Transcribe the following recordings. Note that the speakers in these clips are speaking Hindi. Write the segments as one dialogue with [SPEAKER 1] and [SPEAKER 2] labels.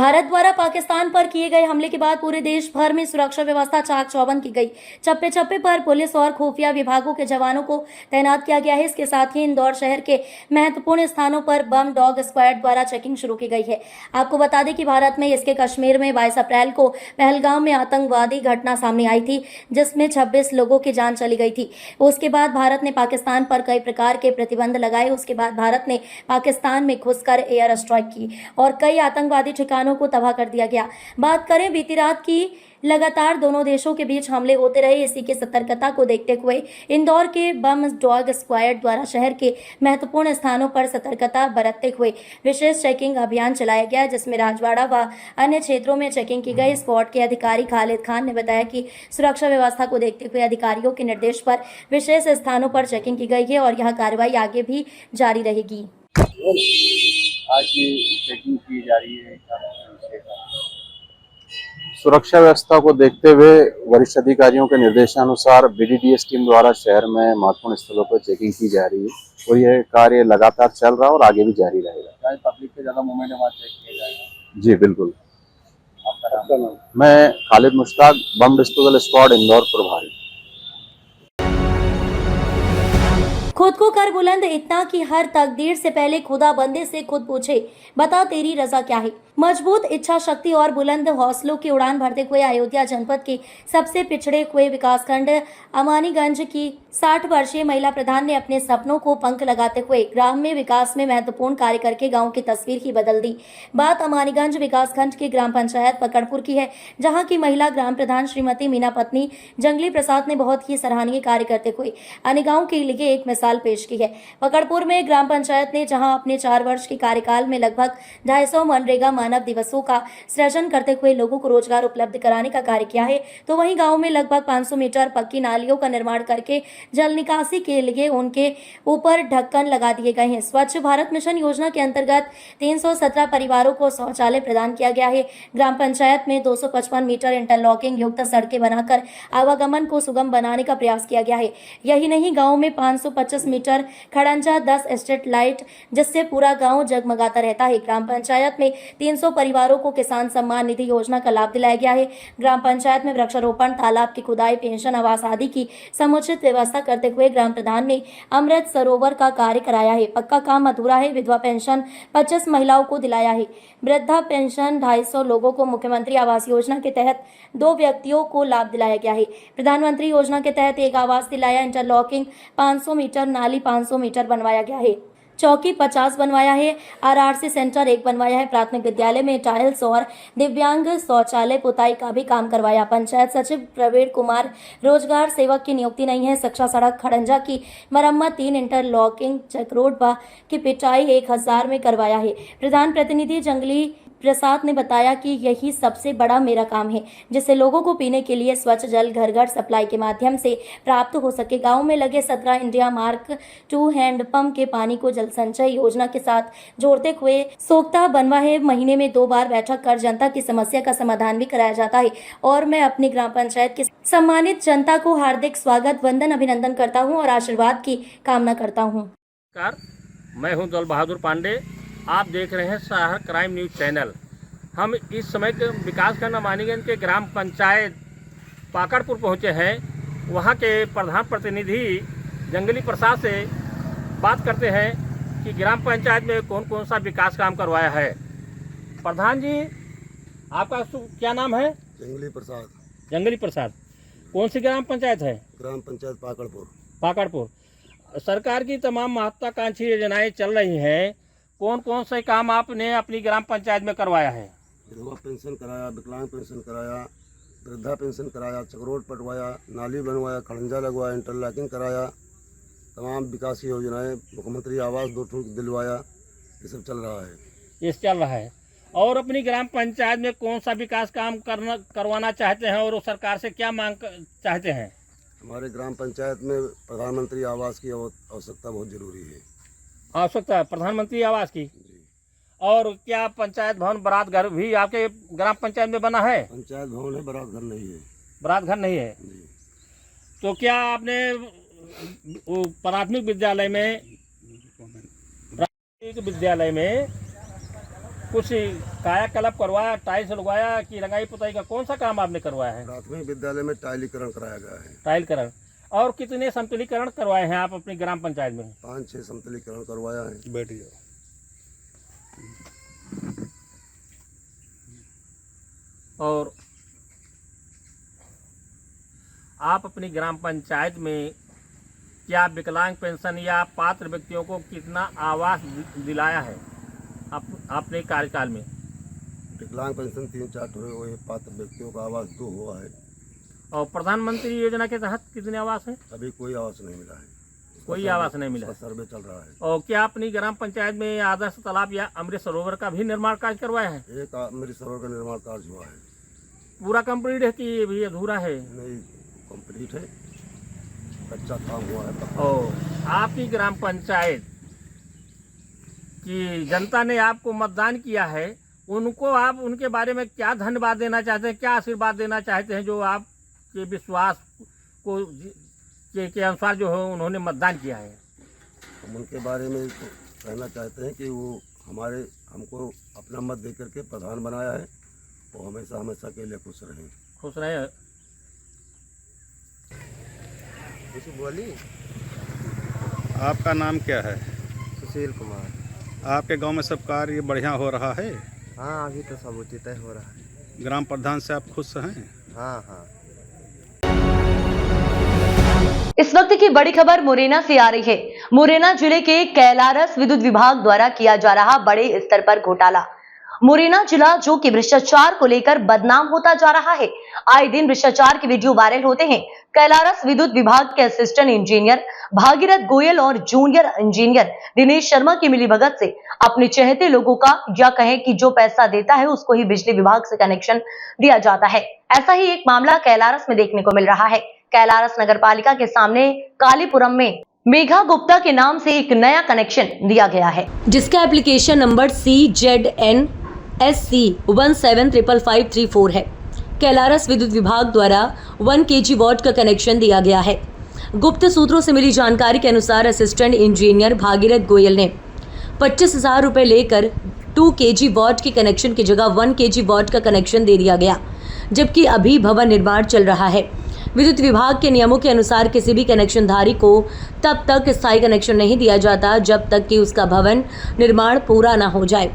[SPEAKER 1] भारत द्वारा पाकिस्तान पर किए गए हमले के बाद पूरे देश भर में सुरक्षा व्यवस्था चाक चौबंद की गई। चप्पे चप्पे पर पुलिस और खुफिया विभागों के जवानों को तैनात किया गया है। इसके साथ ही इंदौर शहर के महत्वपूर्ण स्थानों पर बम डॉग स्क्वाड द्वारा चेकिंग शुरू की गई है। आपको बता दें कि भारत में इसके कश्मीर में 22 अप्रैल को पहलगाम में आतंकवादी घटना सामने आई थी, जिसमें 26 लोगों की जान चली गई थी। उसके बाद भारत ने पाकिस्तान पर कई प्रकार के प्रतिबंध लगाए। उसके बाद भारत ने पाकिस्तान में घुसकर एयर स्ट्राइक की और कई आतंकवादी ठिकानों को तबाह कर दिया गया। बात करें बीती रात की, लगातार दोनों देशों के बीच हमले होते रहे। इसी की सतर्कता को देखते हुए इंदौर के बम डॉग स्क्वाड द्वारा शहर के महत्वपूर्ण स्थानों पर सतर्कता बरतते हुए विशेष चेकिंग अभियान चलाया गया, जिसमें राजवाड़ा व अन्य क्षेत्रों में चेकिंग की गई। स्क्वाड के अधिकारी खालिद खान ने बताया कि सुरक्षा व्यवस्था को देखते हुए अधिकारियों के निर्देश पर विशेष स्थानों पर चेकिंग की गई है और यह कार्रवाई आगे भी जारी रहेगी।
[SPEAKER 2] आज ये चेकिंग की जा रही है।
[SPEAKER 3] सुरक्षा व्यवस्था को देखते हुए वरिष्ठ अधिकारियों के निर्देशानुसार बीडीडीएस टीम द्वारा शहर में महत्वपूर्ण स्थलों पर चेकिंग की जा रही है और यह कार्य लगातार चल रहा है और आगे भी जारी रहेगा।
[SPEAKER 2] पब्लिक के ज्यादा मूवमेंट है, वहाँ चेक किया जाएगा।
[SPEAKER 3] जी बिल्कुल।
[SPEAKER 2] आपका नाम?
[SPEAKER 3] मैं Khalid Mushtaq, bomb disposal squad Indore प्रभारी।
[SPEAKER 1] खुद को कर बुलंद इतना कि हर तकदीर से पहले खुदा बंदे से खुद पूछे, बता तेरी रजा क्या है। मजबूत इच्छा शक्ति और बुलंद हौसलों की उड़ान भरते हुए अयोध्या जनपद के सबसे पिछड़े हुए विकासखंड अमानीगंज की 60 वर्षीय महिला प्रधान ने अपने सपनों को पंख लगाते हुए ग्राम में विकास में महत्वपूर्ण कार्य करके गांव की तस्वीर ही बदल दी। बात अमानीगंज विकासखंड की ग्राम पंचायत पकड़पुर की है, जहां की महिला ग्राम प्रधान श्रीमती मीना पत्नी जंगली प्रसाद ने बहुत ही सराहनीय कार्य करते हुए अन्य गाँव के लिए एक मिसाल पेश की है। पकड़पुर में ग्राम पंचायत ने जहां अपने 4 वर्ष के कार्यकाल में लगभग 250 मनरेगा मानव दिवसों का सृजन करते हुए लोगों को रोजगार उपलब्ध कराने का कार्य किया है, तो वहीं गांव में लगभग 500 मीटर पक्की नालियों का निर्माण करके जल निकासी के लिए उनके ऊपर ढक्कन लगा दिए गए हैं। स्वच्छ भारत मिशन योजना के अंतर्गत 317 परिवारों को शौचालय प्रदान किया गया है। ग्राम पंचायत में 255 मीटर इंटरलॉकिंग युक्त सड़कें बनाकर आवागमन को सुगम बनाने का प्रयास किया गया है। यही नहीं, गाँव में 525 मीटर खड़ंजा 10 स्ट्रीट लाइट, जिससे पूरा गाँव जगमगाता रहता है। ग्राम पंचायत में 300 परिवारों को किसान सम्मान निधि योजना का लाभ दिलाया गया है। ग्राम पंचायत में वृक्षारोपण, तालाब की खुदाई, पेंशन, आवास आदि की समुचित व्यवस्था करते हुए ग्राम प्रधान ने अमृत सरोवर का कार्य कराया है। पक्का काम अधूरा है। विधवा पेंशन 25 महिलाओं को दिलाया है। वृद्धा पेंशन 250 लोगों को मुख्यमंत्री आवास योजना के तहत 2 व्यक्तियों को लाभ दिलाया गया है। प्रधानमंत्री योजना के तहत एक आवास दिलाया। इंटरलॉकिंग 500 मीटर, नाली 500 मीटर बनवाया गया है। चौकी 50 बनवाया है। आरआरसी सेंटर 1 बनवाया है। प्राथमिक विद्यालय में टाइल्स और दिव्यांग शौचालय पुताई का भी काम करवाया। पंचायत सचिव प्रवीण कुमार, रोजगार सेवक की नियुक्ति नहीं है। शिक्षा सड़क खड़ंजा की मरम्मत, 3 इंटरलॉकिंग चेक रोड की पिटाई 1000 में करवाया है। प्रधान प्रतिनिधि जंगली प्रसाद ने बताया कि यही सबसे बड़ा मेरा काम है, जिससे लोगों को पीने के लिए स्वच्छ जल घर घर सप्लाई के माध्यम से प्राप्त हो सके। गांव में लगे 17 इंडिया मार्क 2 हैंडपंप के पानी को जल संचय योजना के साथ जोड़ते हुए सोख्ता बनवा है। महीने में 2 बार बैठक कर जनता की समस्या का समाधान भी कराया जाता है और मैं अपनी ग्राम पंचायत की सम्मानित जनता को हार्दिक स्वागत, वंदन, अभिनंदन करता हूँ और आशीर्वाद की कामना करता हूँ।
[SPEAKER 4] मैं हूं दौल बहादुर पांडे। आप देख रहे हैं शहर क्राइम न्यूज़ चैनल। हम इस समय के विकासखंड अमानीगंज के ग्राम पंचायत पाकड़पुर पहुंचे हैं। वहां के प्रधान प्रतिनिधि जंगली प्रसाद से बात करते हैं कि ग्राम पंचायत में कौन कौन सा विकास काम करवाया है। प्रधान जी, आपका क्या नाम है?
[SPEAKER 5] जंगली प्रसाद।
[SPEAKER 4] जंगली प्रसाद। कौन सी ग्राम पंचायत है?
[SPEAKER 5] ग्राम पंचायत पाकड़पुर।
[SPEAKER 4] पाकड़पुर। सरकार की तमाम महत्वाकांक्षी योजनाएं चल रही हैं। कौन कौन से काम आपने अपनी ग्राम पंचायत में करवाया है?
[SPEAKER 5] विधवा पेंशन कराया, विकलांग पेंशन कराया, वृद्धा पेंशन कराया, चक्रोड पटवाया, नाली बनवाया, खड़ंजा लगवाया, इंटरलॉकिंग कराया, तमाम विकास योजनाएं, मुख्यमंत्री आवास 2 ठोक दिलवाया। ये सब चल रहा है।
[SPEAKER 4] ये चल रहा है। और अपनी ग्राम पंचायत में कौन सा विकास काम करवाना चाहते हैं और सरकार से क्या मांग चाहते हैं?
[SPEAKER 5] हमारे ग्राम पंचायत में प्रधानमंत्री आवास की आवश्यकता बहुत जरूरी है।
[SPEAKER 4] आवश्यकता है प्रधानमंत्री आवास की। और क्या पंचायत भवन, बारात घर भी आपके ग्राम पंचायत में बना है?
[SPEAKER 5] पंचायत भवन है, बारात घर नहीं है।
[SPEAKER 4] बारात घर नहीं है
[SPEAKER 5] जी।
[SPEAKER 4] तो क्या आपने प्राथमिक विद्यालय में कुछ कायाकल्प करवाया, टाइल्स लगवाया कि रंगाई पुताई का कौन सा काम आपने करवाया है?
[SPEAKER 5] प्राथमिक विद्यालय में टाइलीकरण कराया गया है।
[SPEAKER 4] टाइलकरण। और कितने समतलीकरण करवाए हैं आप अपनी ग्राम पंचायत में?
[SPEAKER 5] 5-6 समतलीकरण करवाया है।
[SPEAKER 2] बैठ जाओ।
[SPEAKER 4] और आप अपनी ग्राम पंचायत में क्या विकलांग पेंशन या पात्र व्यक्तियों को कितना आवास दिलाया है अपने कार्यकाल में?
[SPEAKER 5] विकलांग पेंशन 3-4 हुए, पात्र व्यक्तियों का आवास 2 हुआ है।
[SPEAKER 4] और प्रधानमंत्री योजना के तहत कितने आवास हैं?
[SPEAKER 5] अभी कोई आवास नहीं मिला है।
[SPEAKER 4] कोई आवास नहीं मिला।
[SPEAKER 5] उसका सर्वे चल रहा है।
[SPEAKER 4] और क्या अपनी ग्राम पंचायत में आदर्श तालाब या अमृत सरोवर का भी निर्माण कार्य करवाया है?
[SPEAKER 5] एक अमृत सरोवर का निर्माण कार्य हुआ है।
[SPEAKER 4] पूरा कंप्लीट है कि अभी अधूरा है?
[SPEAKER 5] नहीं, कंप्लीट है, कच्चा काम हुआ है।
[SPEAKER 4] और आपकी ग्राम पंचायत की जनता ने आपको मतदान किया है, उनको आप उनके बारे में क्या धन्यवाद देना चाहते हैं, क्या आशीर्वाद देना चाहते हैं, जो आपके विश्वास को के अनुसार जो है उन्होंने मतदान किया है?
[SPEAKER 5] हम उनके बारे में तो कहना चाहते हैं कि वो हमको अपना मत दे करके प्रधान बनाया है, वो हमेशा हमेशा के लिए खुश रहें।
[SPEAKER 4] खुश रहे।
[SPEAKER 5] कुछ बोली।
[SPEAKER 2] आपका नाम क्या है?
[SPEAKER 6] सुशील कुमार।
[SPEAKER 2] आपके गांव में सब कार्य बढ़िया हो रहा है?
[SPEAKER 6] हाँ, अभी तो सब उचित हो रहा है।
[SPEAKER 2] ग्राम प्रधान से आप खुश हैं?
[SPEAKER 6] हाँ हाँ।
[SPEAKER 1] इस वक्त की बड़ी खबर मुरैना से आ रही है। मुरैना जिले के कैलारस विद्युत विभाग द्वारा किया जा रहा बड़े स्तर पर घोटाला। मुरैना जिला जो कि भ्रष्टाचार को लेकर बदनाम होता जा रहा है। आए दिन भ्रष्टाचार के वीडियो वायरल होते हैं। कैलारस विद्युत विभाग के असिस्टेंट इंजीनियर भागीरथ गोयल और जूनियर इंजीनियर दिनेश शर्मा की मिलीभगत से अपने चहेते लोगों का, या कहें कि जो पैसा देता है उसको ही बिजली विभाग से कनेक्शन दिया जाता है। ऐसा ही एक मामला कैलारस में देखने को मिल रहा है। कैलारस नगर पालिका के सामने कालीपुरम में मेघा गुप्ता के नाम से एक नया कनेक्शन दिया गया है, जिसका एप्लीकेशन नंबर CZNSC 175554 है। कैलारस विद्युत विभाग द्वारा 1 kg वॉट का कनेक्शन दिया गया है। गुप्त सूत्रों से मिली जानकारी के अनुसार असिस्टेंट इंजीनियर भागीरथ गोयल ने 25,000 रुपए लेकर 2 kg वॉट के कनेक्शन की जगह 1 kg वॉट का कनेक्शन दे दिया गया, जबकि अभी भवन निर्माण चल रहा है। विद्युत विभाग के नियमों के अनुसार किसी भी कनेक्शनधारी को तब तक स्थायी कनेक्शन नहीं दिया जाता जब तक कि उसका भवन निर्माण पूरा ना हो जाए।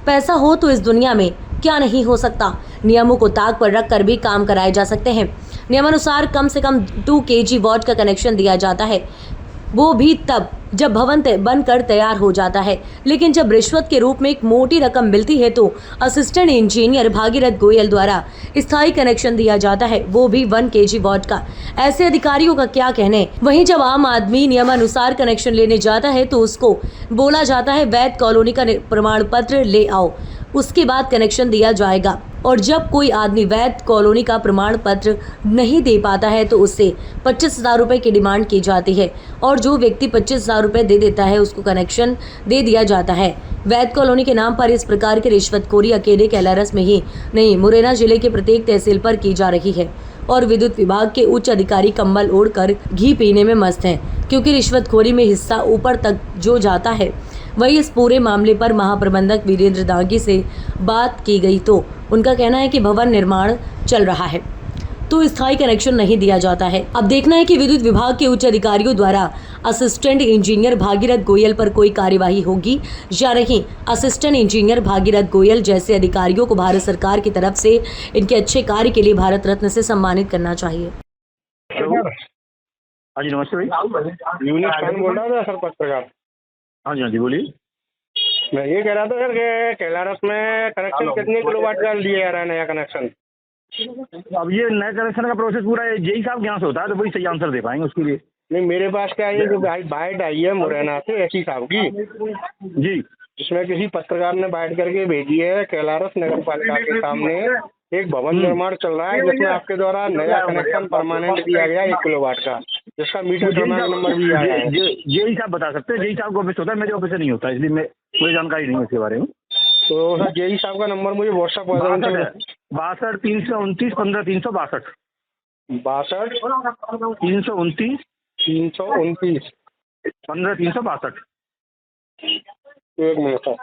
[SPEAKER 1] पैसा हो तो इस दुनिया में क्या नहीं हो सकता। नियमों को ताक पर रख कर भी काम कराए जा सकते हैं। नियमानुसार कम से कम 2 kg वॉट का कनेक्शन दिया जाता है, वो भी तब जब भवन बनकर तैयार हो जाता है। लेकिन जब रिश्वत के रूप में एक मोटी रकम मिलती है तो असिस्टेंट इंजीनियर भागीरथ गोयल द्वारा स्थायी कनेक्शन दिया जाता है, वो भी 1 kg वॉट का। ऐसे अधिकारियों का क्या कहने। वहीं जब आम आदमी नियमानुसार कनेक्शन लेने जाता है तो उसको बोला जाता है वैध कॉलोनी का प्रमाण पत्र ले आओ, उसके बाद कनेक्शन दिया जाएगा। और जब कोई आदमी वैध कॉलोनी का प्रमाण पत्र नहीं दे पाता है तो उससे 25,000 रुपए की डिमांड की जाती है, और जो व्यक्ति 25,000 रुपए दे देता है उसको कनेक्शन दे दिया जाता है। वैध कॉलोनी के नाम पर इस प्रकार की रिश्वतखोरी अकेले कैलारस में ही नहीं, मुरैना जिले के प्रत्येक तहसील पर की जा रही है। और विद्युत विभाग के उच्च अधिकारी कंबल ओढ़कर घी पीने में मस्त हैं, क्योंकि रिश्वतखोरी में हिस्सा ऊपर तक जो जाता है। वही इस पूरे मामले पर महाप्रबंधक वीरेंद्र दागी से बात की गई तो उनका कहना है कि भवन निर्माण चल रहा है तो स्थायी कनेक्शन नहीं दिया जाता है। अब देखना है कि विद्युत विभाग के उच्च अधिकारियों द्वारा असिस्टेंट इंजीनियर भागीरथ गोयल पर कोई कार्यवाही होगी या नहीं। असिस्टेंट इंजीनियर भागीरथ गोयल जैसे अधिकारियों को भारत सरकार की तरफ से इनके अच्छे कार्य के लिए भारत रत्न से सम्मानित करना चाहिए।
[SPEAKER 7] हाँ जी, नमस्ते भाई।
[SPEAKER 8] यूनिट खान बोल रहा था सर, पत्रकार।
[SPEAKER 7] हाँ जी बोलिए।
[SPEAKER 8] मैं ये कह रहा था सर कि कैलारस में कनेक्शन कितने किलोवाट का लिए जा रहा है नया कनेक्शन?
[SPEAKER 7] अब ये नए कनेक्शन का प्रोसेस पूरा जेई साहब के यहाँ से होता है, तो वही सही आंसर दे पाएंगे उसके लिए।
[SPEAKER 8] नहीं, मेरे पास क्या है, जो बाइट आई है मुरैना से एसी साहब की
[SPEAKER 7] जी,
[SPEAKER 8] इसमें किसी पत्रकार ने बाइट करके भेजी है। कैलारस नगर पालिका के सामने एक भवन निर्माण चल रहा है जिसमें आपके द्वारा नया कनेक्शन परमानेंट दिया गया 1 किलोवाट का, जिसका मीटर क्रमांक नंबर भी आया है।
[SPEAKER 7] जेई साहब बता सकते हैं, जेई साहब को ऑफिस होता है, मेरे ऑफिस से नहीं होता, इसलिए मुझे जानकारी नहीं है इसके बारे में।
[SPEAKER 8] तो सर जेई साहब का नंबर मुझे व्हाट्सएप पर
[SPEAKER 7] 62 329 15 362
[SPEAKER 8] 62 329
[SPEAKER 7] 15 362।
[SPEAKER 8] एक मिनट सर।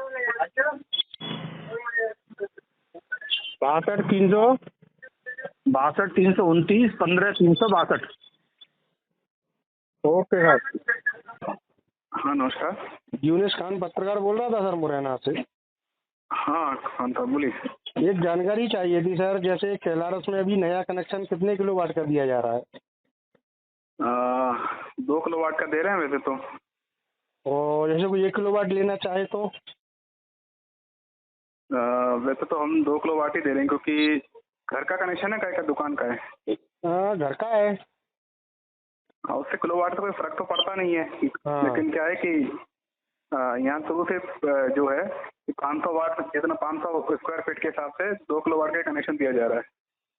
[SPEAKER 8] 62
[SPEAKER 7] 62 329 15 362।
[SPEAKER 8] Okay sir.
[SPEAKER 9] हाँ नमस्कार।
[SPEAKER 8] यूनिस खान पत्रकार बोल रहा था सर मुरैना से।
[SPEAKER 9] हाँ खान साहब बोलिए।
[SPEAKER 8] एक जानकारी चाहिए थी सर, जैसे कैलारस में अभी नया कनेक्शन कितने किलोवाट का दिया जा रहा है?
[SPEAKER 9] 2 किलोवाट का दे रहे हैं वैसे तो।
[SPEAKER 8] और जैसे कोई 1 किलोवाट लेना चाहे तो?
[SPEAKER 9] वैसे तो हम 2 किलोवाट ही दे रहे हैं, क्योंकि घर का कनेक्शन है का दुकान का है?
[SPEAKER 8] घर का है।
[SPEAKER 9] उससे किलोवाट से कोई फर्क तो पड़ता नहीं है। लेकिन क्या है कि यहाँ शुरू से जो है 500 वाट, जितना 500 स्क्वायर फीट के हिसाब से 2 किलोवाट का कनेक्शन दिया जा रहा है।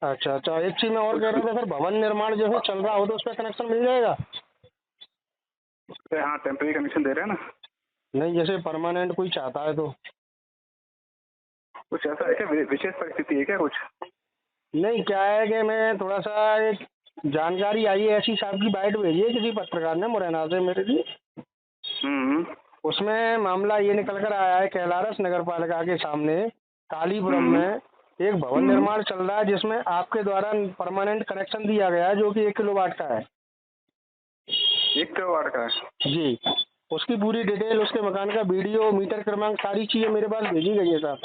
[SPEAKER 8] अच्छा। एक चीज मैं और कह रहा था सर, भवन निर्माण जो है चल रहा हो तो उस पर कनेक्शन मिल जाएगा?
[SPEAKER 9] हाँ टेम्परेरी कनेक्शन दे रहे हैं ना।
[SPEAKER 8] नहीं, जैसे परमानेंट कोई चाहता है तो?
[SPEAKER 9] कुछ ऐसा है क्या, विशेष परिस्थिति है क्या कुछ?
[SPEAKER 8] नहीं, क्या है कि मैं थोड़ा सा एक जानकारी आई है, ऐसी साहब की बाइट भेजी है किसी पत्रकार ने मुरैना से मेरे लिए। उसमें मामला ये निकल कर आया है, कैलारस नगर पालिका के सामने कालीपुरम में एक भवन निर्माण चल रहा है जिसमें आपके द्वारा परमानेंट कनेक्शन दिया गया है, जो कि 1 किलोवाट का है।
[SPEAKER 9] 1 किलोवाट का है जी।
[SPEAKER 8] उसकी पूरी डिटेल, उसके मकान का वीडियो, मीटर क्रमांक, सारी चीजें मेरे पास भेजी गई है सर।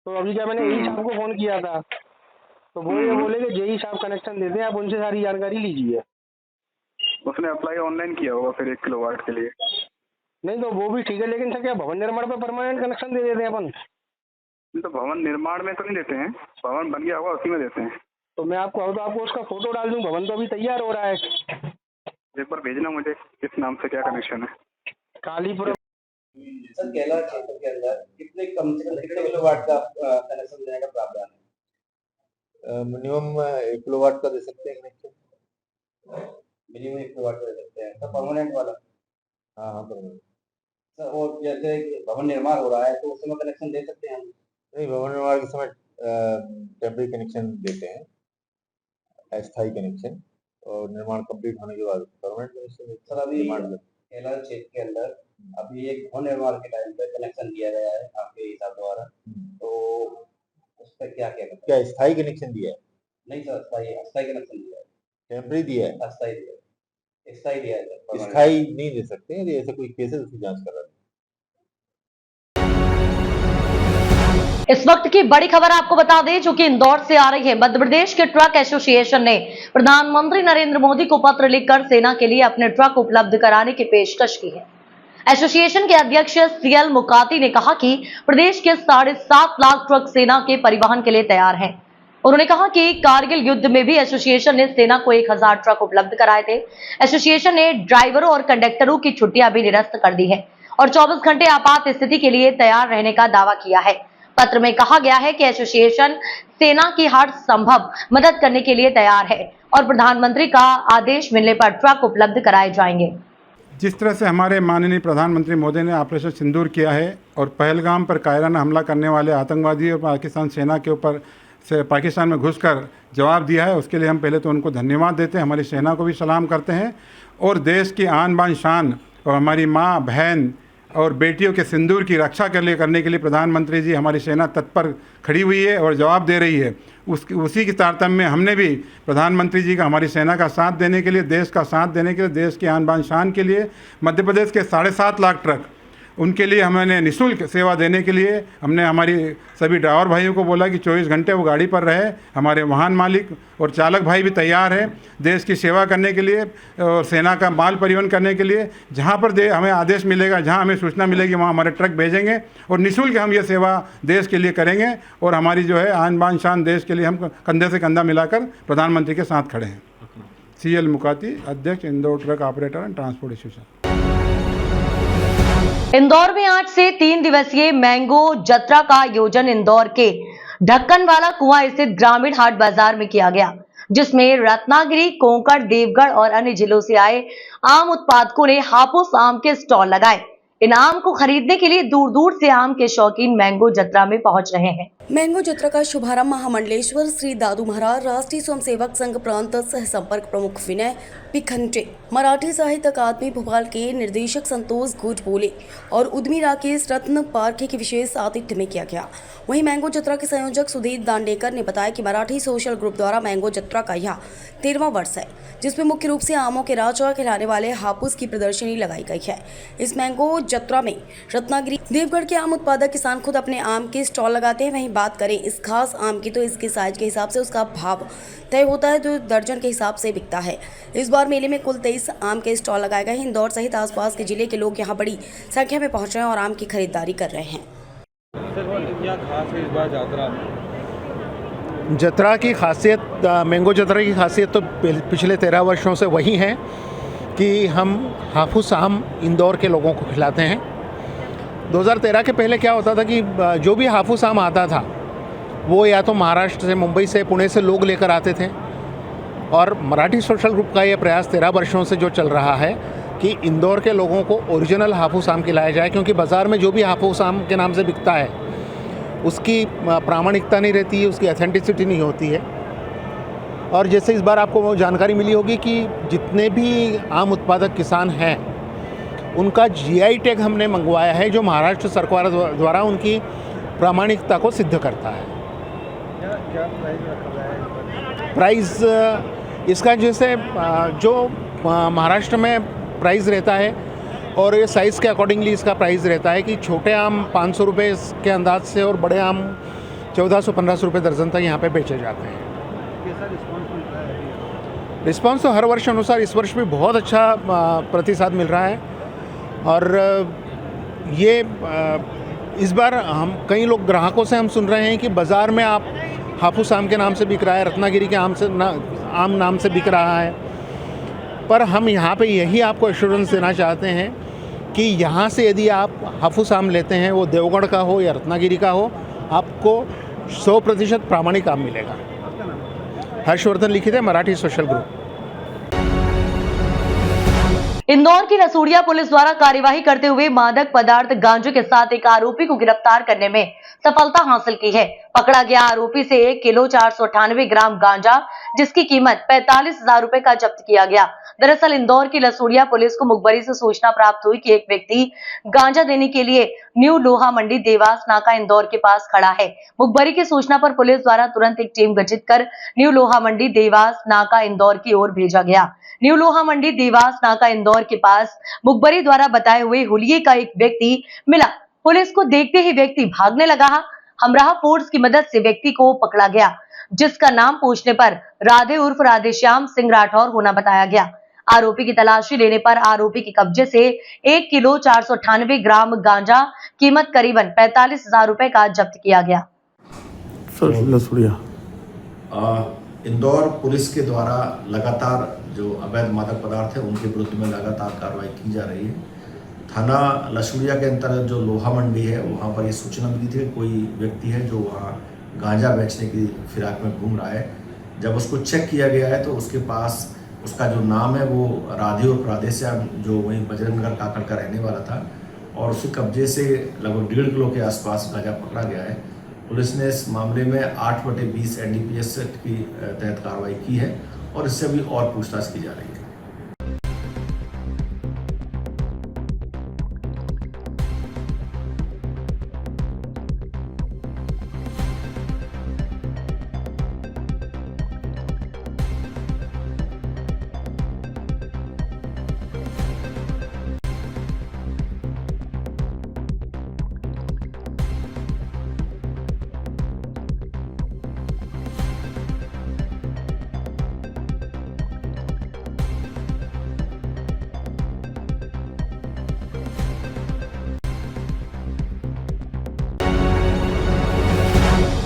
[SPEAKER 8] तो अभी क्या मैंने यही साहब को फोन किया था, तो वो ये बोले कि जेई साहब कनेक्शन देते हैं, आप उनसे सारी जानकारी लीजिए।
[SPEAKER 9] उसने अप्लाई ऑनलाइन किया होगा फिर 1 किलोवाट के लिए।
[SPEAKER 8] नहीं तो वो भी ठीक है, लेकिन सर क्या भवन निर्माण पे परमानेंट कनेक्शन दे देते हैं अपन?
[SPEAKER 9] तो भवन निर्माण में तो नहीं देते हैं, भवन बन गया होगा उसी में देते हैं।
[SPEAKER 8] तो मैं आपको उसका फोटो डाल दूं, भवन तो अभी तैयार हो रहा है।
[SPEAKER 9] एक बार भेजना मुझे, किस नाम से क्या कनेक्शन है।
[SPEAKER 8] कालीपुरम।
[SPEAKER 2] सर कैलाश क्षेत्र के अंदर कितने कम से कम कितने किलोवाट का कनेक्शन देने का प्रावधान है?
[SPEAKER 3] मिनिमम 1 किलोवाट का दे सकते हैं कनेक्शन।
[SPEAKER 2] मिनिमम 1 किलोवाट का दे सकते हैं। तो परमानेंट वाला?
[SPEAKER 3] हाँ परमानेंट
[SPEAKER 2] सर, और जैसे भवन निर्माण हो रहा है तो उस समय कनेक्शन दे सकते हैं हम?
[SPEAKER 3] नहीं, भवन निर्माण के समय टेम्परेरी कनेक्शन देते हैं, अस्थायी कनेक्शन, और निर्माण कंप्लीट होने के बाद परमानेंट कनेक्शन।
[SPEAKER 2] सर अभी कैलाश क्षेत्र के अंदर अभी एक भवन निर्माण के टाइम पे कनेक्शन दिया गया है आपके हिसाब द्वारा, तो उस पर क्या
[SPEAKER 3] क्या स्थायी कनेक्शन दिया है?
[SPEAKER 2] नहीं सर, अस्थायी कनेक्शन दिया है।
[SPEAKER 3] टेम्परेरी दिया है?
[SPEAKER 2] अस्थायी दिया है।
[SPEAKER 3] स्थायी नहीं दे सकते, यदि ऐसा कोई केस है उसकी जांच कर रहा है।
[SPEAKER 1] इस वक्त की बड़ी खबर आपको बता दें, जो कि इंदौर से आ रही है। मध्य प्रदेश के ट्रक एसोसिएशन ने प्रधानमंत्री नरेंद्र मोदी को पत्र लिखकर सेना के लिए अपने ट्रक उपलब्ध कराने की पेशकश की है। एसोसिएशन के अध्यक्ष सीएल मुकाती ने कहा कि प्रदेश के 7.5 लाख ट्रक सेना के परिवहन के लिए तैयार हैं। उन्होंने कहा कि कारगिल युद्ध में भी एसोसिएशन ने सेना को 1000 ट्रक उपलब्ध कराए थे। एसोसिएशन ने ड्राइवरों और कंडक्टरों की छुट्टियां भी निरस्त कर दी है और 24 घंटे आपात स्थिति के लिए तैयार रहने का दावा किया है। पत्र में कहा गया है कि एसोसिएशन सेना की हर संभव मदद करने के लिए तैयार है और प्रधानमंत्री का आदेश मिलने पर ट्रक उपलब्ध कराए जाएंगे।
[SPEAKER 10] जिस तरह से हमारे माननीय प्रधानमंत्री मोदी ने ऑपरेशन सिंदूर किया है और पहलगाम पर कायराना हमला करने वाले आतंकवादी और पाकिस्तान सेना के ऊपर से पाकिस्तान में घुसकर जवाब दिया है, उसके लिए हम पहले तो उनको धन्यवाद देते हैं, हमारी सेना को भी सलाम करते हैं। और देश की आन बान शान और हमारी माँ बहन और बेटियों के सिंदूर की रक्षा करने के लिए प्रधानमंत्री जी, हमारी सेना तत्पर खड़ी हुई है और जवाब दे रही है। उसी के तारतम्य में हमने भी प्रधानमंत्री जी का, हमारी सेना का साथ देने के लिए, देश का साथ देने के लिए, देश की आन बान शान के लिए मध्य प्रदेश के 7.5 लाख ट्रक, उनके लिए हमने निःशुल्क सेवा देने के लिए हमने हमारी सभी ड्राइवर भाइयों को बोला कि 24 घंटे वो गाड़ी पर रहे। हमारे वाहन मालिक और चालक भाई भी तैयार हैं देश की सेवा करने के लिए और सेना का माल परिवहन करने के लिए। जहाँ पर हमें आदेश मिलेगा, जहाँ हमें सूचना मिलेगी, वहाँ हमारे ट्रक भेजेंगे और निःशुल्क हम ये सेवा देश के लिए करेंगे और हमारी जो है आन बान शान देश के लिए हम कंधे से कंधा मिलाकर प्रधानमंत्री के साथ खड़े हैं। सीएल मुकाती, अध्यक्ष Indore truck operator and transport association.
[SPEAKER 1] Indore में आज से 3 दिवसीय मैंगो जत्रा का आयोजन इंदौर के ढक्कन वाला कुआं स्थित ग्रामीण हाट बाजार में किया गया, जिसमें रत्नागिरी, कोंकण, देवगढ़ और अन्य जिलों से आए आम उत्पादकों ने हापुस आम के स्टॉल लगाए। इन आम को खरीदने के लिए दूर दूर से आम के शौकीन मैंगो जत्रा में पहुंच रहे हैं।
[SPEAKER 11] मैंगो जत्रा का शुभारंभ महामंडलेश्वर श्री दादू महाराज राष्ट्रीय स्वयंसेवक संघ प्रांत सह संपर्क प्रमुख विनय पिखंटे, मराठी साहित्य अकादमी भोपाल के निर्देशक संतोष घोटबोले और उद्यमी राकेश रत्न पारखे के विशेष आतिथ्य में किया गया। वहीं मैंगो जत्रा के संयोजक सुधीर दांडेकर ने बताया कि मराठी सोशल ग्रुप द्वारा मैंगो जत्रा का यह 13वां वर्ष है, जिसमें मुख्य रूप से आमों के राजा कहलाने वाले हापुस की प्रदर्शनी लगाई गई है। इस मैंगो जत्रा में रत्नागिरी देवगढ़ के आम उत्पादक किसान खुद अपने आम के स्टॉल लगाते हैं। वहीं बात करें इस खास आम की तो इसके साइज के हिसाब से उसका भाव तय होता है, जो दर्जन के हिसाब से बिकता है। इस बार मेले में कुल 23 आम के स्टॉल लगाए गए हैं। इंदौर सहित आसपास के जिले के लोग यहां बड़ी संख्या में पहुंच रहे हैं और आम की खरीदारी कर रहे हैं।
[SPEAKER 12] जत्रा की खासियत, मैंगो जत्रा की खासियत तो पिछले 13 वर्षों से वही है कि हम हाफूस आम इंदौर के लोगों को खिलाते हैं। 2013 के पहले क्या होता था कि जो भी हाफूस आम आता था वो या तो महाराष्ट्र से, मुंबई से, पुणे से लोग लेकर आते थे। और मराठी सोशल ग्रुप का ये प्रयास 13 वर्षों से जो चल रहा है कि इंदौर के लोगों को ओरिजिनल हाफूस आम खिलाया जाए, क्योंकि बाज़ार में जो भी हाफूस आम के नाम से बिकता है उसकी प्रामाणिकता नहीं रहती है, उसकी ऑथेंटिसिटी नहीं होती है। और जैसे इस बार आपको जानकारी मिली होगी कि जितने भी आम उत्पादक किसान हैं उनका GI टैग हमने मंगवाया है, जो महाराष्ट्र सरकार द्वारा उनकी प्रामाणिकता को सिद्ध करता है।
[SPEAKER 6] क्या प्राइस रखा हुआ है?
[SPEAKER 12] प्राइस इसका जैसे जो महाराष्ट्र में प्राइस रहता है और ये साइज़ के अकॉर्डिंगली इसका प्राइस रहता है कि छोटे आम 500 रुपये के अंदाज से और बड़े आम 1400-1500 रुपये दर्जन तक यहाँ पे बेचे जाते हैं।
[SPEAKER 6] कैसा रिस्पॉन्स मिल रहा है?
[SPEAKER 12] रिस्पॉन्स तो हर वर्ष अनुसार इस वर्ष भी बहुत अच्छा प्रतिसाद मिल रहा है। और ये इस बार हम कई लोग ग्राहकों से हम सुन रहे हैं कि बाज़ार में आप हाफूस आम के नाम से बिक रहा है, रत्नागिरी के आम नाम से बिक रहा है, पर हम यहाँ पे यही आपको एश्योरेंस देना चाहते हैं कि यहाँ से यदि आप हाफूस आम लेते हैं, वो देवगढ़ का हो या रत्नागिरी का हो, आपको 100% प्रामाणिक आम मिलेगा। हर्षवर्धन लिखित है, मराठी सोशल ग्रुप।
[SPEAKER 1] इंदौर की रसूड़िया पुलिस द्वारा कार्यवाही करते हुए मादक पदार्थ गांजे के साथ एक आरोपी को गिरफ्तार करने में सफलता हासिल की है। पकड़ा गया आरोपी से 1 किलो 498 ग्राम गांजा, जिसकी कीमत 45,000 रुपए का जब्त किया गया। दरअसल इंदौर की रसूड़िया पुलिस को मुखबरी से सूचना प्राप्त हुई कि एक व्यक्ति गांजा देने के लिए न्यू लोहा मंडी देवास नाका इंदौर के पास खड़ा है। मुखबरी की सूचना पर पुलिस द्वारा तुरंत एक टीम गठित कर न्यू लोहा मंडी देवास नाका इंदौर की ओर भेजा गया। न्यू लोहा मंडी देवास नाका इंदौर के पास मुखबरी द्वारा बताए हुए हुलिये का एक व्यक्ति मिला। पुलिस को देखते ही व्यक्ति भागने लगा। हमराह फोर्स की मदद से व्यक्ति को पकड़ा गया, जिसका नाम पूछने पर राधे उर्फ राधेश्याम सिंह राठौर होना बताया गया। आरोपी की तलाशी लेने पर आरोपी के कब्जे से 1 किलो 498 ग्राम गांजा, कीमत करीबन 45,000 रुपए का जब्त किया गया।
[SPEAKER 13] इंदौर पुलिस के द्वारा लगातार जो अवैध मादक पदार्थ है उनके विरुद्ध में लगातार कार्रवाई की जा रही है। थाना लसूड़िया के अंतर्गत जो लोहा मंडी है वहाँ पर ये सूचना मिली थी कि कोई व्यक्ति है जो वहाँ गांजा बेचने की फिराक में घूम रहा है। जब उसको चेक किया गया है तो उसके पास उसका जो नाम है वो राधे और राधेश्याम, जो वहीं बजरंगनगर काकड़ का रहने वाला था, और उसके कब्जे से लगभग 1.5 किलो के आसपास गांजा पकड़ा गया है। पुलिस ने इस मामले में 8/20 NDPS की तहत कार्रवाई की है और इससे भी और पूछताछ की जा रही है।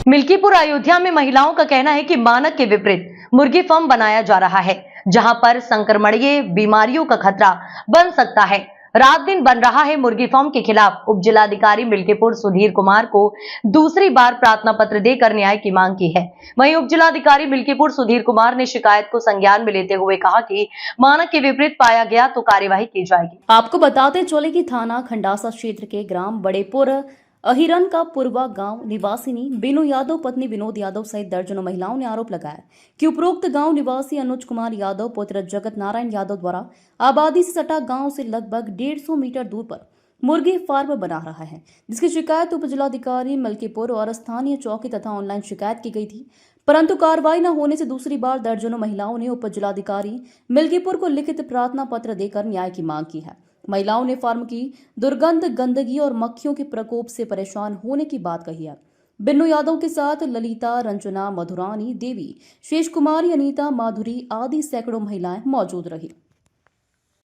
[SPEAKER 1] मिल्कीपुर अयोध्या में महिलाओं का कहना है कि मानक के विपरीत मुर्गी फार्म बनाया जा रहा है, जहां पर संक्रमणीय बीमारियों का खतरा बन सकता है। रात दिन बन रहा है मुर्गी फार्म के खिलाफ उप जिलाधिकारी मिल्कीपुर सुधीर कुमार को दूसरी बार प्रार्थना पत्र देकर न्याय की मांग की है। वहीं उप जिलाधिकारी मिल्कीपुर सुधीर कुमार ने शिकायत को संज्ञान में लेते हुए कहा कि मानक के विपरीत पाया गया तो कार्यवाही की जाएगी। आपको बताते चले कि थाना खंडासा क्षेत्र के ग्राम बड़ेपुर
[SPEAKER 11] अहिरन का पूर्वा गांव निवासिनी बीनू यादव पत्नी विनोद यादव सहित दर्जनों महिलाओं ने आरोप लगाया कि उपरोक्त गांव निवासी अनुज कुमार यादव पुत्र जगत नारायण यादव द्वारा आबादी से सटा गांव से लगभग 150 मीटर दूर पर मुर्गी फार्म बना रहा है, जिसकी शिकायत उप जिलाधिकारी मलकीपुर और स्थानीय चौकी तथा ऑनलाइन शिकायत की गई थी, परंतु कार्रवाई न होने से दूसरी बार दर्जनों महिलाओं ने उप जिलाधिकारी मिल्कीपुर को लिखित प्रार्थना पत्र देकर न्याय की मांग की है। महिलाओं ने फार्म की दुर्गंध, गंदगी और मक्खियों के प्रकोप से परेशान होने की बात कही है। बिन्नू यादव के साथ ललिता, रंजना, मधुरानी देवी, शेष कुमारी, अनीता, माधुरी आदि सैकड़ों महिलाएं मौजूद रही।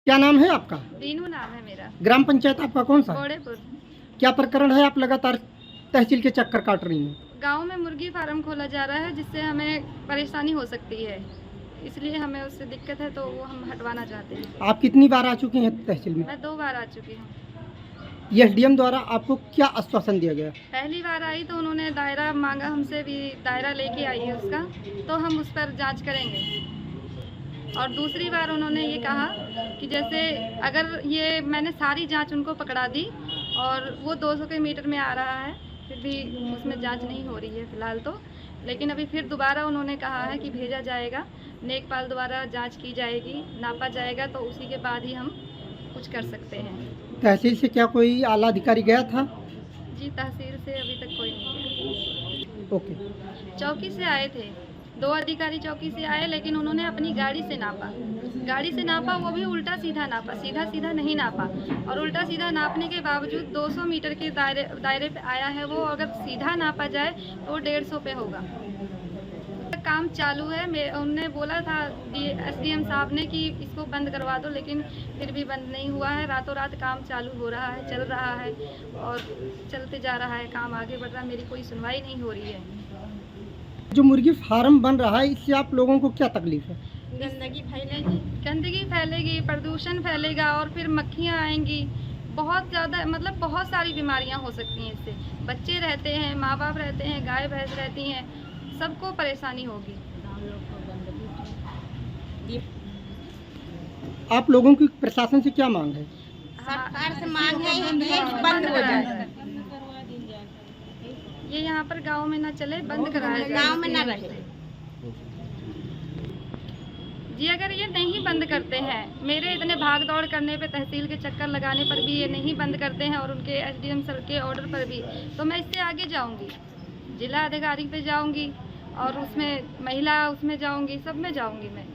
[SPEAKER 6] क्या नाम है आपका?
[SPEAKER 14] बीनू नाम है मेरा।
[SPEAKER 6] ग्राम पंचायत आपका कौन सा?
[SPEAKER 14] घोड़ेपुर।
[SPEAKER 6] क्या प्रकरण है, आप लगातार तहसील के चक्कर काट रही हैं?
[SPEAKER 14] गांव में मुर्गी फार्म खोला जा रहा है, जिससे हमें परेशानी हो सकती है, इसलिए हमें उससे दिक्कत है, तो वो हम हटवाना चाहते हैं।
[SPEAKER 6] आप कितनी बार आ चुकी हैं तहसील में?
[SPEAKER 14] मैं 2 बार आ चुकी हूँ।
[SPEAKER 6] एसडीएम द्वारा आपको क्या आश्वासन दिया गया?
[SPEAKER 14] पहली बार आई तो उन्होंने दायरा मांगा हमसे, भी दायरा लेके आई है उसका, तो हम उस पर जांच करेंगे। और दूसरी बार उन्होंने ये कहा कि जैसे अगर ये मैंने सारी जांच उनको पकड़ा दी और वो 200 के मीटर में आ रहा है, फिर भी उसमें जांच नहीं हो रही है फिलहाल तो, लेकिन अभी फिर दोबारा उन्होंने कहा है कि भेजा जाएगा, नेकपाल द्वारा जांच की जाएगी, नापा जाएगा, तो उसी के बाद ही हम कुछ कर सकते हैं।
[SPEAKER 6] तहसील से क्या कोई आला अधिकारी गया था?
[SPEAKER 14] जी, तहसील से अभी तक कोई नहीं गया।
[SPEAKER 6] ओके।
[SPEAKER 14] चौकी से आए थे, 2 अधिकारी चौकी से आए, लेकिन उन्होंने अपनी गाड़ी से नापा, वो भी उल्टा सीधा नापा, सीधा सीधा नहीं नापा, और उल्टा सीधा नापने के बावजूद 200 मीटर के दायरे पे आया है वो। अगर सीधा नापा जाए तो 150 पे होगा। काम चालू है, उन्होंने बोला था एसडीएम साहब ने कि इसको बंद करवा दो, लेकिन फिर भी बंद नहीं हुआ है। रातों रात काम चालू हो रहा है, चल रहा है और चलते जा रहा है, काम आगे बढ़ रहा है, मेरी कोई सुनवाई नहीं हो रही है।
[SPEAKER 6] जो मुर्गी फार्म बन रहा है, इससे आप लोगों को क्या तकलीफ है?
[SPEAKER 14] गंदगी फैलेगी, प्रदूषण फैलेगा और फिर मक्खियाँ आएंगी, बहुत ज़्यादा, मतलब बहुत सारी बीमारियाँ हो सकती हैं इससे। बच्चे रहते हैं, माँ बाप रहते हैं, गाय भैंस रहती हैं, सबको परेशानी होगी।
[SPEAKER 6] आप लोगों की प्रशासन से क्या मांग है?
[SPEAKER 14] सरकार से मांग है कि बंद हो जाए, ये यहाँ पर गांव में ना चले, बंद कराया जाए, गांव में ना रहे। जी, अगर ये नहीं बंद करते हैं, मेरे इतने भाग दौड़ करने पे, तहसील के चक्कर लगाने पर भी ये नहीं बंद करते हैं और उनके एसडीएम सर के ऑर्डर पर भी, तो मैं इससे आगे जाऊंगी, जिला अधिकारी पे जाऊंगी और उसमें महिला उसमें जाऊंगी, सब में जाऊंगी मैं।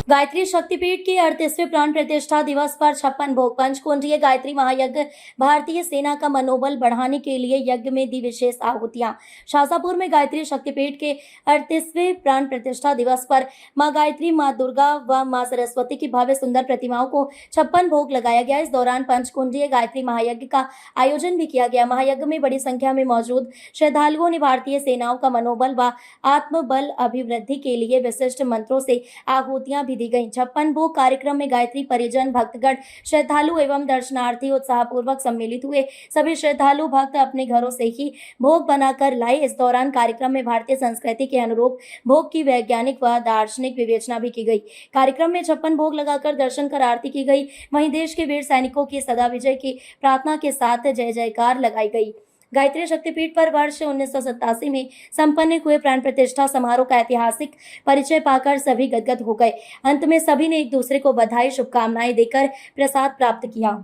[SPEAKER 1] गायत्री शक्तिपीठ के 38वें प्राण प्रतिष्ठा दिवस पर 56 भोग। पंचकुंडीय गायत्री महायज्ञ भारतीय सेना का मनोबल बढ़ाने के लिए यज्ञ में दी विशेष आहुतियां। शाजापुर में गायत्री शक्तिपीठ के 38वें प्राण प्रतिष्ठा दिवस पर मां गायत्री, मां दुर्गा व मां सरस्वती की भव्य सुंदर प्रतिमाओं को 56 भोग लगाया गया। इस दौरान पंचकुंडीय गायत्री महायज्ञ का आयोजन भी किया गया। महायज्ञ में बड़ी संख्या में मौजूद श्रद्धालुओं ने भारतीय सेनाओं का मनोबल व आत्मबल अभिवृद्धि के लिए विशिष्ट मंत्रों से आहुतियां भी दी गई। 56 भोग कार्यक्रम में गायत्री परिजन, भक्तगण, श्रद्धालु एवं दर्शनार्थी उत्साहपूर्वक सम्मिलित हुए। सभी श्रद्धालु भक्त अपने घरों से ही भोग बनाकर लाए। इस दौरान कार्यक्रम में भारतीय संस्कृति के अनुरूप भोग की वैज्ञानिक व दार्शनिक विवेचना भी की गई। कार्यक्रम में 56 भोग लगाकर दर्शन कर आरती की गई। वहीं देश के वीर सैनिकों की सदा विजय की प्रार्थना के साथ जय जयकार लगाई गई। गायत्री शक्तिपीठ पर वर्ष 1987 में संपन्न हुए प्राण प्रतिष्ठा समारोह का ऐतिहासिक परिचय पाकर सभी गदगद हो गए। अंत में सभी ने एक दूसरे को बधाई, शुभकामनाएं देकर प्रसाद प्राप्त किया।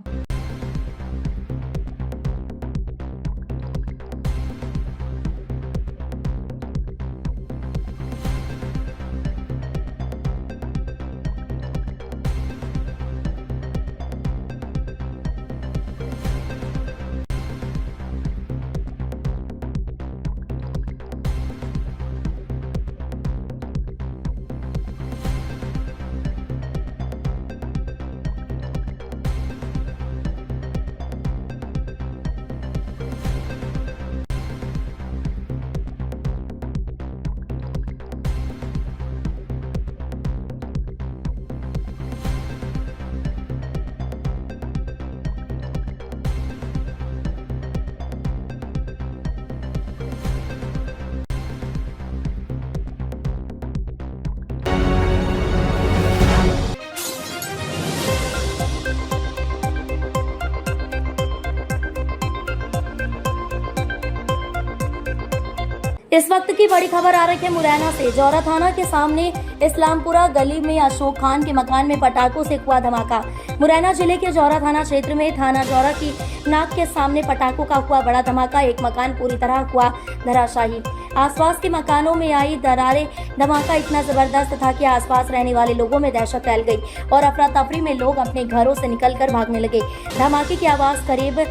[SPEAKER 1] इस वक्त की बड़ी खबर आ रही है मुरैना से। जौरा थाना के सामने इस्लामपुरा गली में अशोक खान के मकान में पटाखों से हुआ धमाका। मुरैना जिले के जौरा थाना क्षेत्र में थाना जौरा की नाक के सामने पटाखों का हुआ बड़ा धमाका। एक मकान पूरी तरह हुआ धराशायी। आसपास के मकानों में आई दरारें। धमाका इतना जबरदस्त था कि आसपास रहने वाले लोगों में दहशत फैल गई और अफरा तफरी में लोग अपने घरों से निकलकर भागने लगे। धमाके की आवाज करीब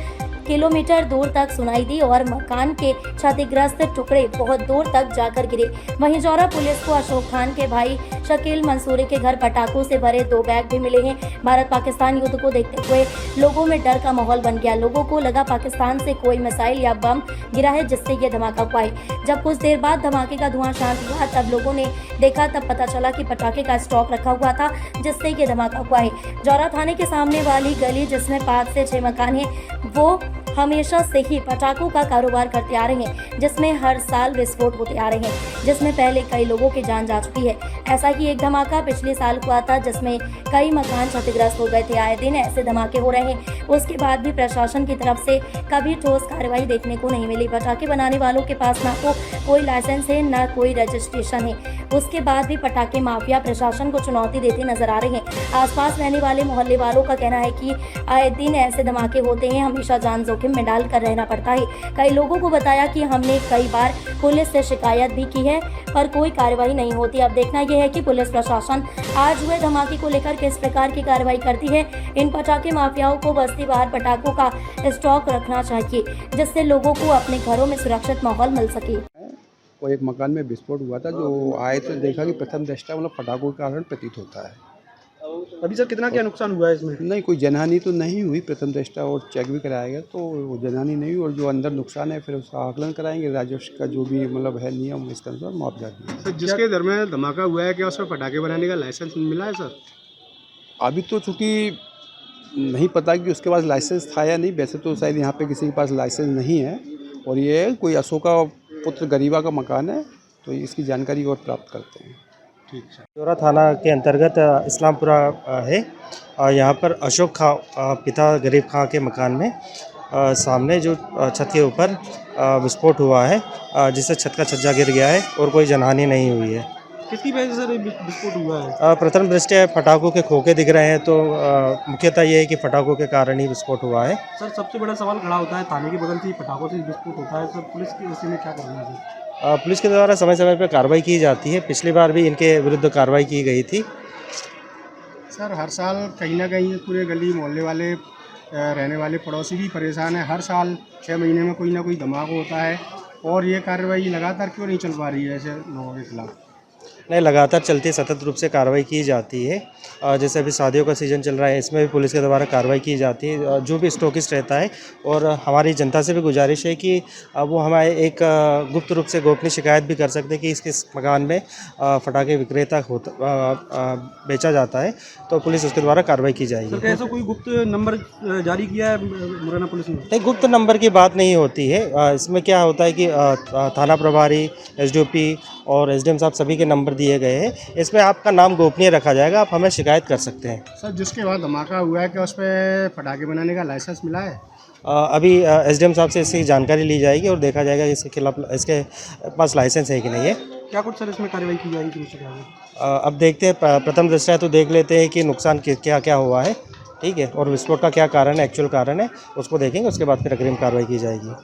[SPEAKER 1] किलोमीटर दूर तक सुनाई दी और मकान के क्षतिग्रस्त टुकड़े बहुत दूर तक जाकर गिरे। वहीं जौरा पुलिस को अशोक खान के भाई शकील मंसूरी के घर पटाखों से भरे 2 बैग भी मिले हैं। भारत पाकिस्तान युद्ध को देखते हुए लोगों में डर का माहौल बन गया। लोगों को लगा पाकिस्तान से कोई मिसाइल या बम गिरा है जिससे ये धमाका हुआ है। जब कुछ देर बाद धमाके का धुआं शांत हुआ तब लोगों ने देखा, तब पता चला कि पटाखे का स्टॉक रखा हुआ था जिससे ये धमाका हुआ है। जौरा थाने के सामने वाली गली जिसमें 5 से 6 मकान हैं, वो हमेशा से ही पटाखों का कारोबार करते आ रहे हैं, जिसमें हर साल विस्फोट होते आ रहे हैं, जिसमें पहले कई लोगों की जान जा चुकी है। ऐसा ही एक धमाका पिछले साल हुआ था जिसमें कई मकान क्षतिग्रस्त हो गए थे। आए दिन ऐसे धमाके हो रहे हैं। उसके बाद भी प्रशासन की तरफ से कभी ठोस कार्रवाई देखने को नहीं मिली। पटाखे बनाने वालों के पास ना तो कोई लाइसेंस है ना कोई रजिस्ट्रेशन है। उसके बाद भी पटाखे माफिया प्रशासन को चुनौती देते नजर आ रहे हैं। आसपास रहने वाले मोहल्ले वालों का कहना है कि आए दिन ऐसे धमाके होते हैं, हमेशा जान जोखिम में डालकर रहना पड़ता है। कई लोगों को बताया कि हमने कई बार पुलिस से शिकायत भी की है पर कोई कार्रवाई नहीं होती। अब देखना यह है कि पुलिस प्रशासन आज हुए धमाके को लेकर किस प्रकार की कार्रवाई करती है। इन पटाखे माफियाओं को बस्ती बाहर पटाखों का स्टॉक रखना चाहिए जिससे लोगों को अपने घरों में सुरक्षित माहौल मिल सके।
[SPEAKER 15] और एक मकान में विस्फोट हुआ था, जो आए तो देखा कि प्रथम दृष्टया मतलब पटाखों के कारण प्रतीत होता है।
[SPEAKER 8] अभी सर कितना क्या नुकसान हुआ है इसमें?
[SPEAKER 15] नहीं, कोई जनहानि तो नहीं हुई प्रथम दृष्टया, और चेक भी कराया गया तो वो जनहानि नहीं हुई। और जो अंदर नुकसान है फिर उसका आकलन कराएंगे, राजस्व का जो भी मतलब है नियम इसके अनुसार मुआवजा दिया।
[SPEAKER 8] सर जिसके घर में धमाका हुआ है क्या उसमें पटाखे बनाने का लाइसेंस मिला है सर?
[SPEAKER 15] अभी तो चूँकि नहीं पता कि उसके पास लाइसेंस था या नहीं। वैसे तो शायद यहाँ पे किसी के पास लाइसेंस नहीं है और ये कोई अशोका पुत्र गरीबा का मकान है, तो इसकी जानकारी और प्राप्त करते हैं।
[SPEAKER 16] जौरा थाना के अंतर्गत इस्लामपुरा है। यहाँ पर अशोक खां पिता गरीब खां के मकान में सामने जो छत के ऊपर विस्फोट हुआ है जिससे छत का छज्जा गिर गया है और कोई जनहानि नहीं हुई है।
[SPEAKER 8] किसकी वजह से सर विस्फोट हुआ है?
[SPEAKER 16] प्रथम दृष्टया पटाखों के खोखे दिख रहे हैं, तो मुख्यतः ये है कि पटाखों के कारण ही विस्फोट हुआ है।
[SPEAKER 8] सर सबसे बड़ा सवाल खड़ा होता है, थाने के बगल से पटाखों से विस्फोट होता है, सर पुलिस की ऐसे में क्या करना है?
[SPEAKER 16] पुलिस के द्वारा समय समय पर कार्रवाई की जाती है। पिछली बार भी इनके विरुद्ध कार्रवाई की गई थी।
[SPEAKER 8] सर हर साल कहीं ना कहीं पूरे गली मोहल्ले वाले रहने वाले पड़ोसी भी परेशान है। हर साल 6 महीने में कोई ना कोई धमाका होता है और ये कार्रवाई लगातार क्यों नहीं चल पा रही है ऐसे लोगों के खिलाफ?
[SPEAKER 16] नहीं, लगातार चलती सतत रूप से कार्रवाई की जाती है। जैसे अभी शादियों का सीज़न चल रहा है, इसमें भी पुलिस के द्वारा कार्रवाई की जाती है जो भी स्टॉकिस्ट रहता है। और हमारी जनता से भी गुजारिश है कि वो हमारे एक गुप्त रूप से गोपनीय शिकायत भी कर सकते हैं कि इस मकान में पटाखे विक्रेता बेचा जाता है, तो पुलिस उसके द्वारा कार्रवाई की जाएगी।
[SPEAKER 8] सर ऐसा कोई गुप्त नंबर जारी किया है मुरैना पुलिस ने?
[SPEAKER 16] नहीं, गुप्त नंबर की बात नहीं होती है। इसमें क्या होता है कि थाना प्रभारी, एसडीओपी और एसडीएम साहब सभी के नंबर दिए गए हैं। इसमें आपका नाम गोपनीय रखा जाएगा, आप हमें शिकायत कर सकते हैं।
[SPEAKER 8] सर जिसके बाद धमाका हुआ है क्या उस पर पटाखे बनाने का लाइसेंस मिला है?
[SPEAKER 16] अभी एसडीएम साहब से इसकी जानकारी ली जाएगी और देखा जाएगा इसके खिलाफ इसके पास लाइसेंस है कि नहीं है।
[SPEAKER 8] क्या कुछ सर इसमें कार्रवाई की जाएगी?
[SPEAKER 16] अब देखते हैं, प्रथम दृष्टया तो देख लेते हैं कि नुकसान क्या क्या हुआ है, ठीक है, और विस्फोट का क्या कारण है, एक्चुअल कारण है, उसको देखेंगे। उसके बाद फिर अग्रिम कार्रवाई की जाएगी।